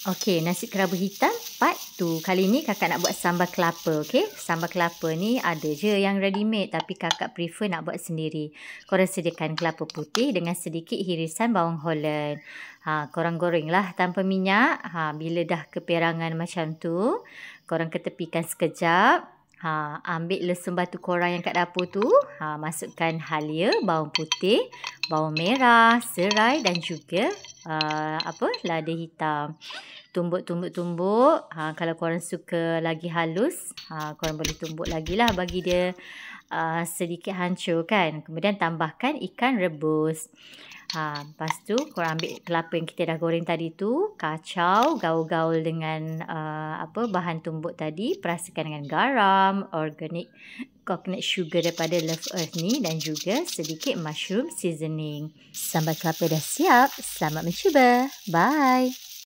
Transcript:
Okey, nasi kerabu hitam part 2. Kali ni kakak nak buat sambal kelapa, okey? Sambal kelapa ni ada je yang ready made tapi kakak prefer nak buat sendiri. Korang sediakan kelapa putih dengan sedikit hirisan bawang Holland. Korang gorenglah tanpa minyak. Bila dah keperangan macam tu, korang ketepikan sekejap. Ambil lesung batu korang yang kat dapur tu. Masukkan halia, bawang putih, bawang merah, serai dan juga lada hitam. Tumbuk. Kalau korang suka lagi halus, korang boleh tumbuk lagi lah bagi dia sedikit hancur kan. Kemudian tambahkan ikan rebus. Lepas tu korang ambil kelapa yang kita dah goreng tadi tu, kacau, gaul-gaul dengan bahan tumbuk tadi, perasakan dengan garam, organic coconut sugar daripada Love Earth ni dan juga sedikit mushroom seasoning. Sambal kelapa dah siap. Selamat mencuba. Bye.